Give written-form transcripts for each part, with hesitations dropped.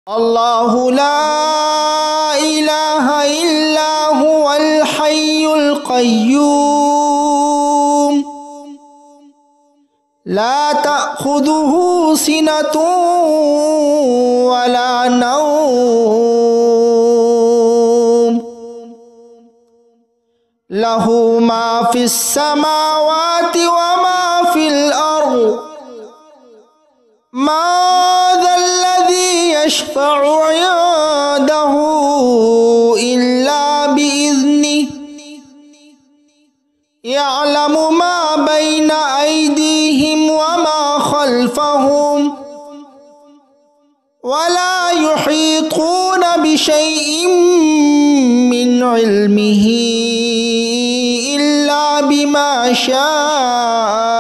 الله لا إله إلا هو الحي القيوم لا تأخذه سنة ولا نوم له ما في السماوات وما في الأرض ما ذا الذي يشفع عنده إلا بإذنه يعلم ما بين أيديهم وما خلفهم ولا يحيطون بشيء من علمه إلا بما شاء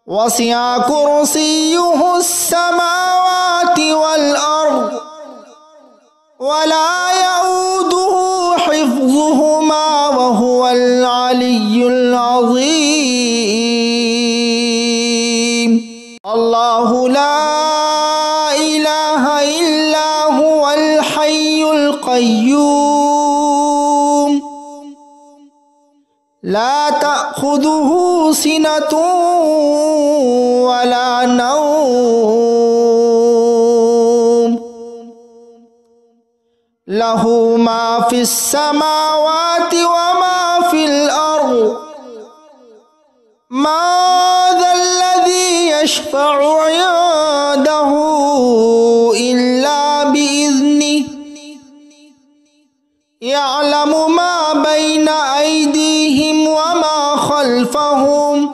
وسع كرسيه السماوات والأرض ولا يؤوده حفظهما وهو العلي العظيم الله لا إله إلا هو الحي القيوم لا تأخذه سنة ولا نوم له ما في السماوات وما في الأرض ما ذا الذي يشفع عنده إلا بإذنه يعلم ما بين أيديهم وما خلفهم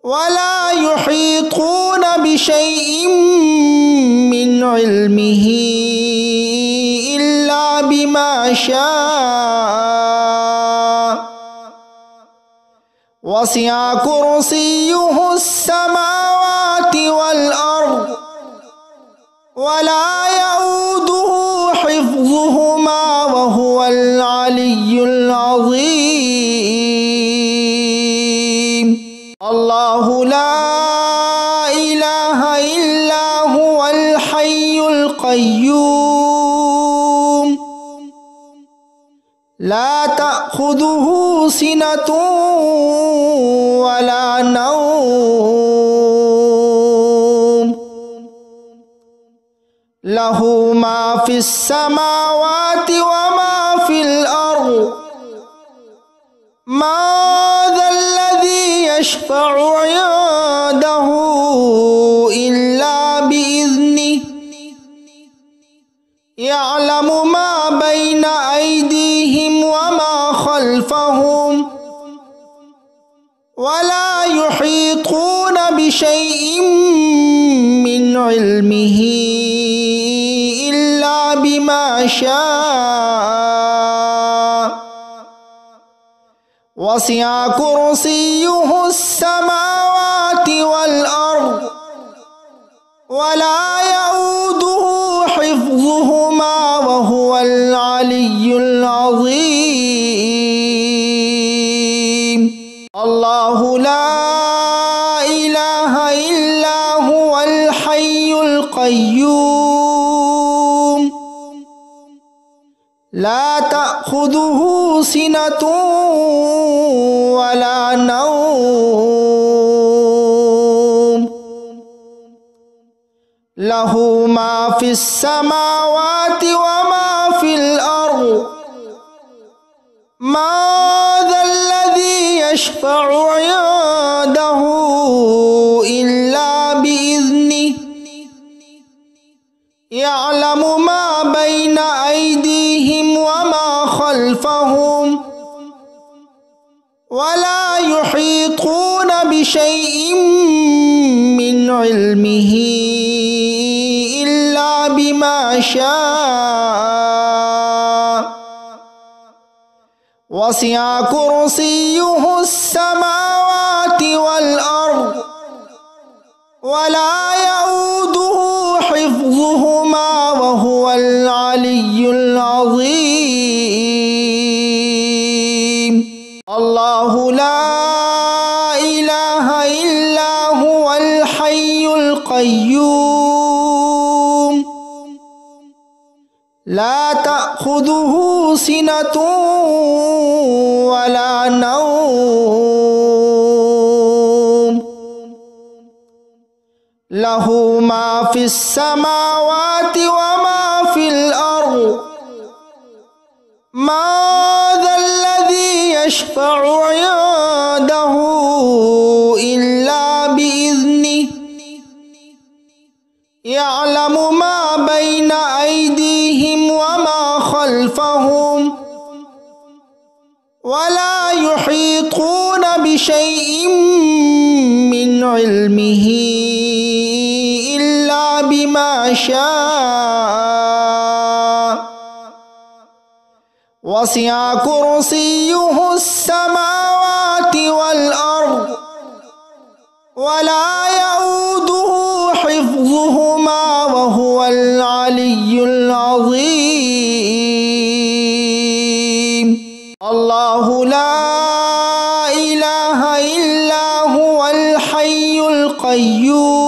ولا يحيطون بشيء من علمه إلا بما شاء وسع كرسيه السماوات والأرض ولا يؤوده حفظهما وهو العلي العظيم الله لا إله إلا هو الحي القيوم لا تأخذه سنة ولا نوم له ما في السماوات وما في الأرض ما ذا الذي يشفع عنده إلا بإذنه يعلم ما بين أيديهم وما خلفهم ولا يحيطون بشيء من علمه إلا بما شاء وسع كرسيه السماوات والأرض ولا يؤوده حفظهما وهو العلي العظيم الله لا إله إلا هو الحي القيوم لا تأخذه سنة ولا نوم له ما في السماوات وما في الأرض ما ذا الذي يشفع عنده إلا بإذنه يعلم ما بين أيديهم وما خلفهم ولا يحيطون بشيء من علمه إلا بما شاء وسع كرسيه السماوات والأرض ولا يؤوده حفظهما وهو العلي العظيم الله لا إله إلا هو الحي القيوم القيوم لا تأخذه سنة ولا نوم له ما في السماوات وما في الأرض ما ذا الذي يشفع عنده إلا بإذنه يعلم ما بين أيديهم وما خلفهم ولا يحيطون بشيء من علمه إلا بما شاء وسع كرسيه السماوات والأرض ولا يؤوده حفظهما وهو العلي العظيم الله لا إله إلا هو الحي القيوم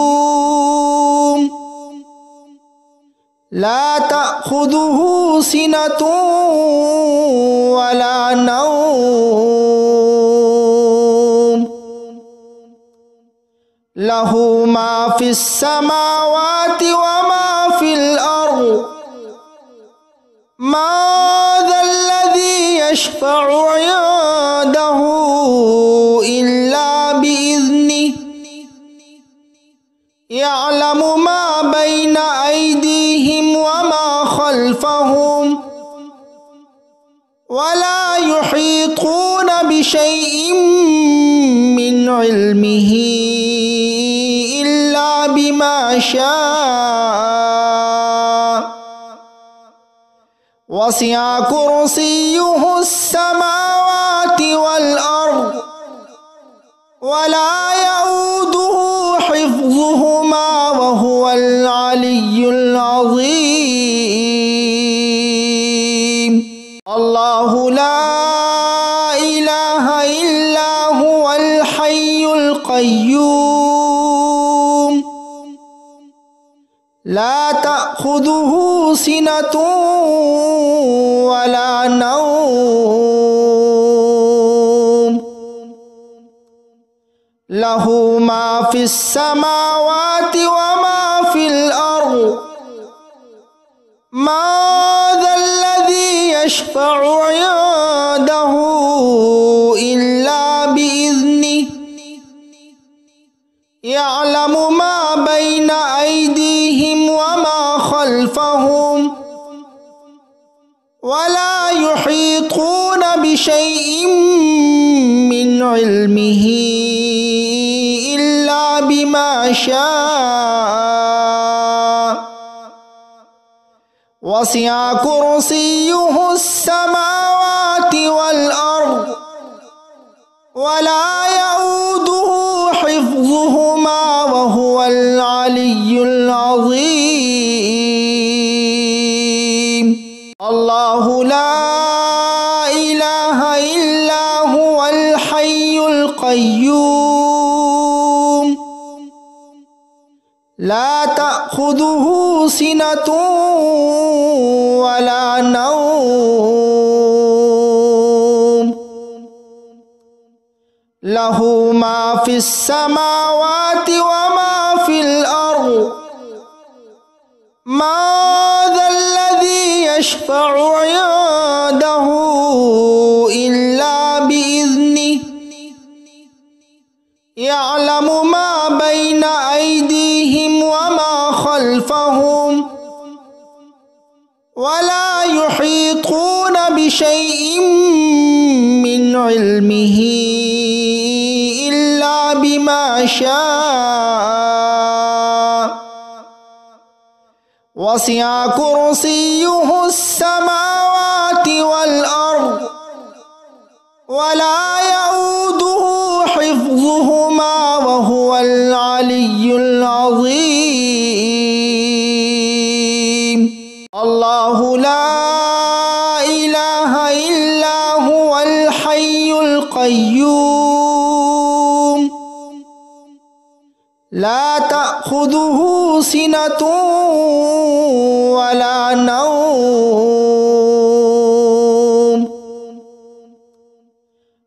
لا تأخذه سنة ولا نوم له ما في السماوات وما في الأرض ما ذا الذي يشفع عنده إلا بإذنه يعلم ما بين أيديهم وما خلفهم ولا يحيطون بشيء من علمه إلا بما شاء وسع كرسيه السماوات والأرض ولا يؤوده حفظهما وهو العلي العظيم الله لا إله إلا هو الحي القيوم لا تأخذه سنة ولا نوم له ما في السماوات وما في الأرض ما ذا الذي يشفع عنده إلا بإذنه يعلم ما بين أيديهم وما خلفهم ولا يحيطون بشيء من علمه إلا بما شاء وسع كرسيه السماوات والأرض ولا يؤوده حفظهما وهو العلي العظيم الله لا إله إلا هو الحي القيوم لا تأخذه سنة ولا نوم له ما في السماوات وما في الأرض ما ذا الذي يشفع عنده إلا بإذنه يعلم ما بين أيديهم وما خلفهم ولا يحيطون بشيء من علمه إلا بما شاء وسع كرسيه السماوات والأرض ولا يؤوده حفظهما وهو العلي العظيم الله لا إله إلا هو الحي القيوم لا تأخذه تأخذه سنة ولا نوم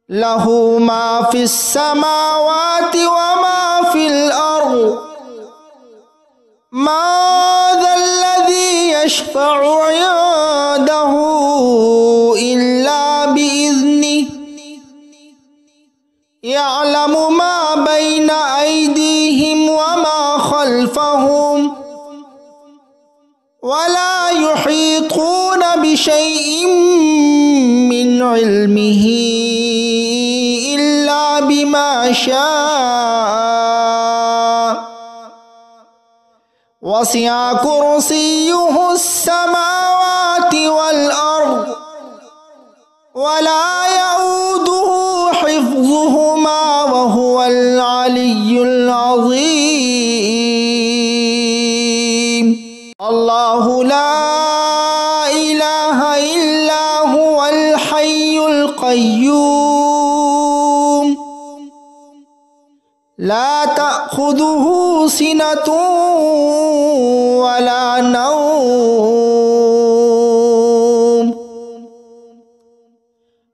له ما في السماوات وما في الأرض ما ذا الذي يشفع عنده إلا بإذنه يعلم ما بين أيديهم وما خلفهم ولا يحيطون بشيء من علمه إلا بما شاء وسع كرسيه السماوات والأرض ولا يؤوده حفظهما وهو العلي العظيم الله لا إله إلا هو الحي القيوم لا تأخذه سنة ولا نوم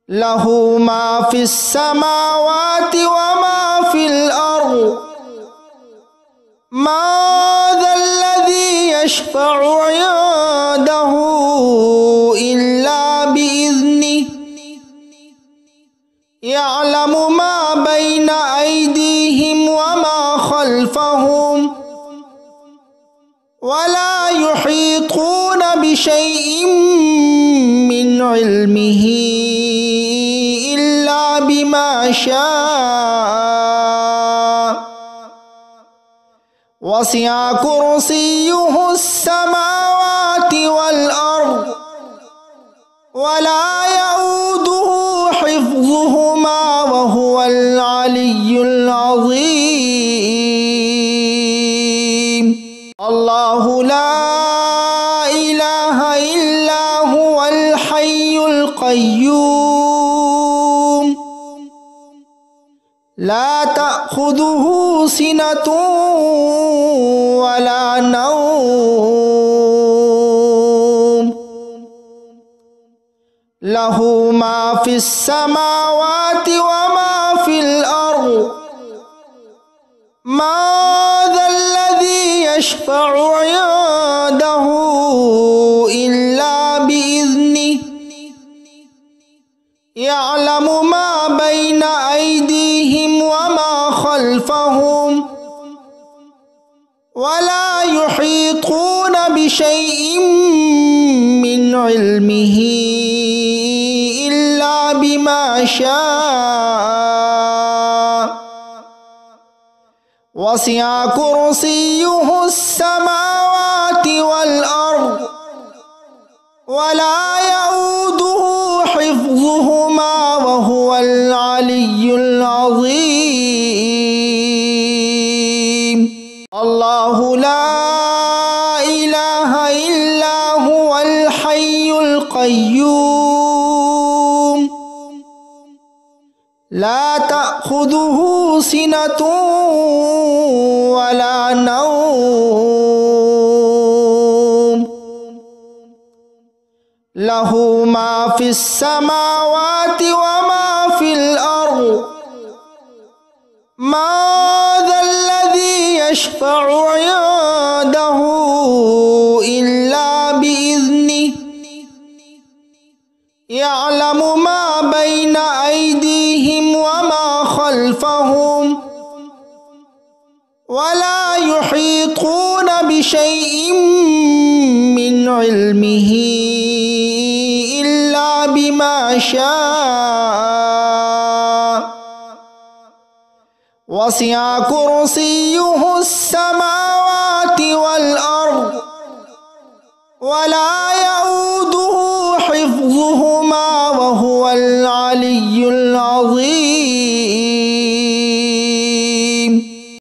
له ما في السماوات وما في الأرض ما ذا الذي يشفع عنده إلا بإذنه يعلم ما بين أيديهم وما خلفهم ولا يحيطون بشيء من علمه إلا بما شاء وسع كرسيه السماوات والأرض ولا يؤوده حفظهما وهو العلي العظيم الله لا إله إلا هو الحي القيوم لا تأخذه سنة ولا نوم له ما في السماوات وما في الأرض ما ذا الذي يشفع عنده إلا بإذنه يعلم ما بين أيديهم وما خلفهم ولا يحيطون بشيء من علمه إلا بما شاء وسع كرسيه السماوات والأرض ولا يؤوده حفظهما وهو العلي العظيم الله لا إله إلا هو الحي القيوم لا تأخذه سنة ولا نوم له ما في السماوات وما في الأرض ما ذا الذي يشفع عنده إلا بإذنه يعلم ما بين أيديهم وما خلفهم ولا يحيطون بشيء من علمه إلا بما شاء وسع كرسيه السماوات والأرض ولا